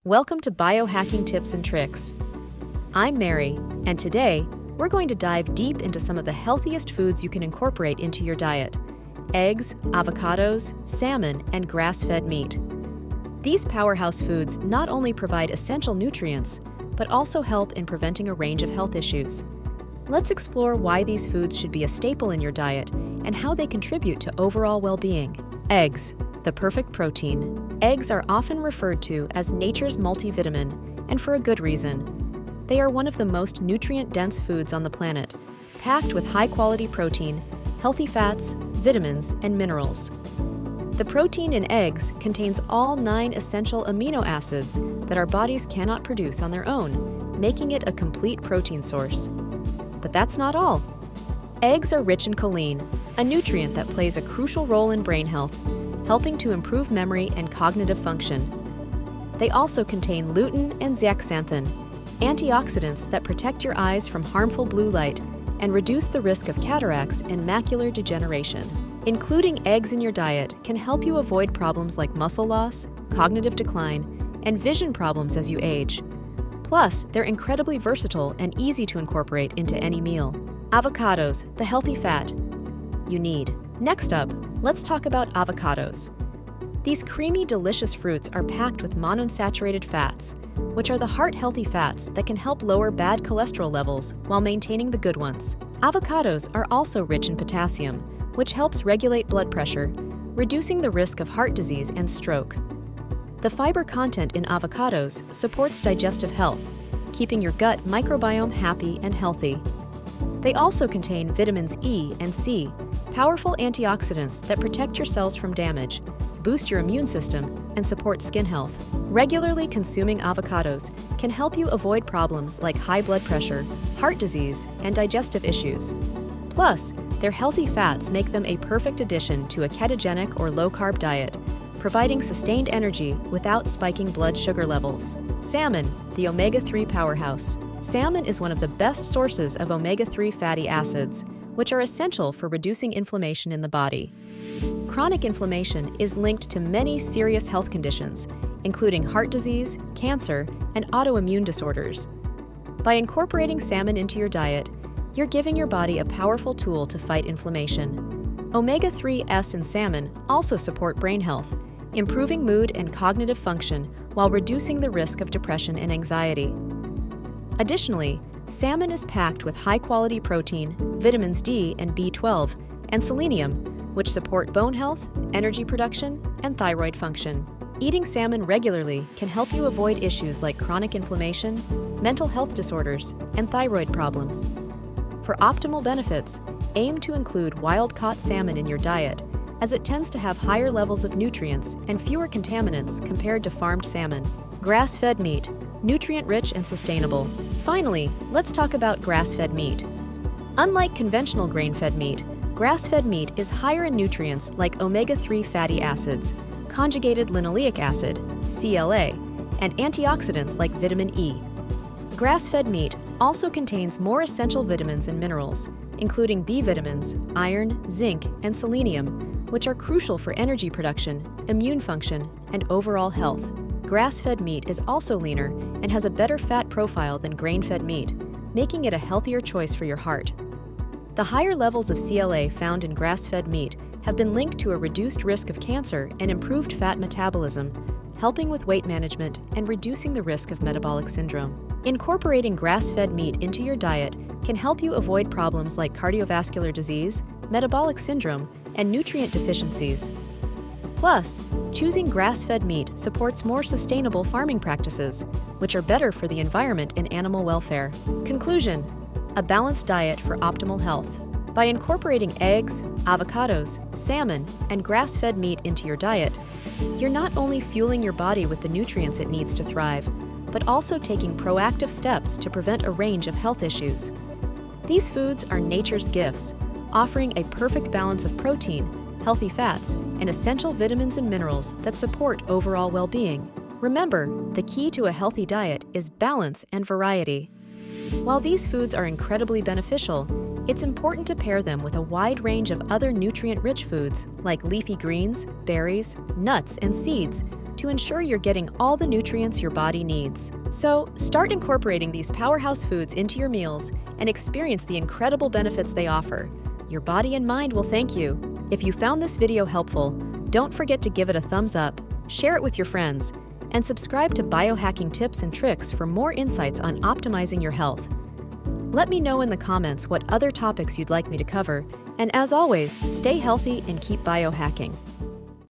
Welcome to Biohacking Tips and Tricks. I'm Mary, and today we're going to dive deep into some of the healthiest foods you can incorporate into your diet: eggs, avocados, salmon, and grass-fed meat. These powerhouse foods not only provide essential nutrients, but also help in preventing a range of health issues. Let's explore why these foods should be a staple in your diet and how they contribute to overall well-being. Eggs, the perfect protein. Eggs are often referred to as nature's multivitamin, and for a good reason. They are one of the most nutrient-dense foods on the planet, packed with high-quality protein, healthy fats, vitamins, and minerals. The protein in eggs contains all 9 essential amino acids that our bodies cannot produce on their own, making it a complete protein source. But that's not all. Eggs are rich in choline, a nutrient that plays a crucial role in brain health, helping to improve memory and cognitive function. They also contain lutein and zeaxanthin, antioxidants that protect your eyes from harmful blue light and reduce the risk of cataracts and macular degeneration. Including eggs in your diet can help you avoid problems like muscle loss, cognitive decline, and vision problems as you age. Plus, they're incredibly versatile and easy to incorporate into any meal. Avocados, the healthy fat you need. Next up, let's talk about avocados. These creamy, delicious fruits are packed with monounsaturated fats, which are the heart-healthy fats that can help lower bad cholesterol levels while maintaining the good ones. Avocados are also rich in potassium, which helps regulate blood pressure, reducing the risk of heart disease and stroke. The fiber content in avocados supports digestive health, keeping your gut microbiome happy and healthy. They also contain vitamins E and C, powerful antioxidants that protect your cells from damage, boost your immune system, and support skin health. Regularly consuming avocados can help you avoid problems like high blood pressure, heart disease, and digestive issues. Plus, their healthy fats make them a perfect addition to a ketogenic or low-carb diet, providing sustained energy without spiking blood sugar levels. Salmon, the omega-3 powerhouse. Salmon is one of the best sources of omega-3 fatty acids, which are essential for reducing inflammation in the body. Chronic inflammation is linked to many serious health conditions, including heart disease, cancer, and autoimmune disorders. By incorporating salmon into your diet, you're giving your body a powerful tool to fight inflammation. Omega-3s in salmon also support brain health, improving mood and cognitive function while reducing the risk of depression and anxiety. Additionally, salmon is packed with high-quality protein, vitamins D and B12, and selenium, which support bone health, energy production, and thyroid function. Eating salmon regularly can help you avoid issues like chronic inflammation, mental health disorders, and thyroid problems. For optimal benefits, aim to include wild-caught salmon in your diet, as it tends to have higher levels of nutrients and fewer contaminants compared to farmed salmon. Grass-fed meat, nutrient-rich and sustainable. Finally, let's talk about grass-fed meat. Unlike conventional grain-fed meat, grass-fed meat is higher in nutrients like omega-3 fatty acids, conjugated linoleic acid, CLA, and antioxidants like vitamin E. Grass-fed meat also contains more essential vitamins and minerals, including B vitamins, iron, zinc, and selenium, which are crucial for energy production, immune function, and overall health. Grass-fed meat is also leaner and has a better fat profile than grain-fed meat, making it a healthier choice for your heart. The higher levels of CLA found in grass-fed meat have been linked to a reduced risk of cancer and improved fat metabolism, helping with weight management and reducing the risk of metabolic syndrome. Incorporating grass-fed meat into your diet can help you avoid problems like cardiovascular disease, metabolic syndrome, and nutrient deficiencies. Plus, choosing grass-fed meat supports more sustainable farming practices, which are better for the environment and animal welfare. Conclusion: a balanced diet for optimal health. By incorporating eggs, avocados, salmon, and grass-fed meat into your diet, you're not only fueling your body with the nutrients it needs to thrive, but also taking proactive steps to prevent a range of health issues. These foods are nature's gifts, offering a perfect balance of protein, healthy fats, and essential vitamins and minerals that support overall well-being. Remember, the key to a healthy diet is balance and variety. While these foods are incredibly beneficial, it's important to pair them with a wide range of other nutrient-rich foods like leafy greens, berries, nuts, and seeds, to ensure you're getting all the nutrients your body needs. So, start incorporating these powerhouse foods into your meals and experience the incredible benefits they offer. Your body and mind will thank you. If you found this video helpful, don't forget to give it a thumbs up, share it with your friends, and subscribe to Biohacking Tips and Tricks for more insights on optimizing your health. Let me know in the comments what other topics you'd like me to cover, and as always, stay healthy and keep biohacking.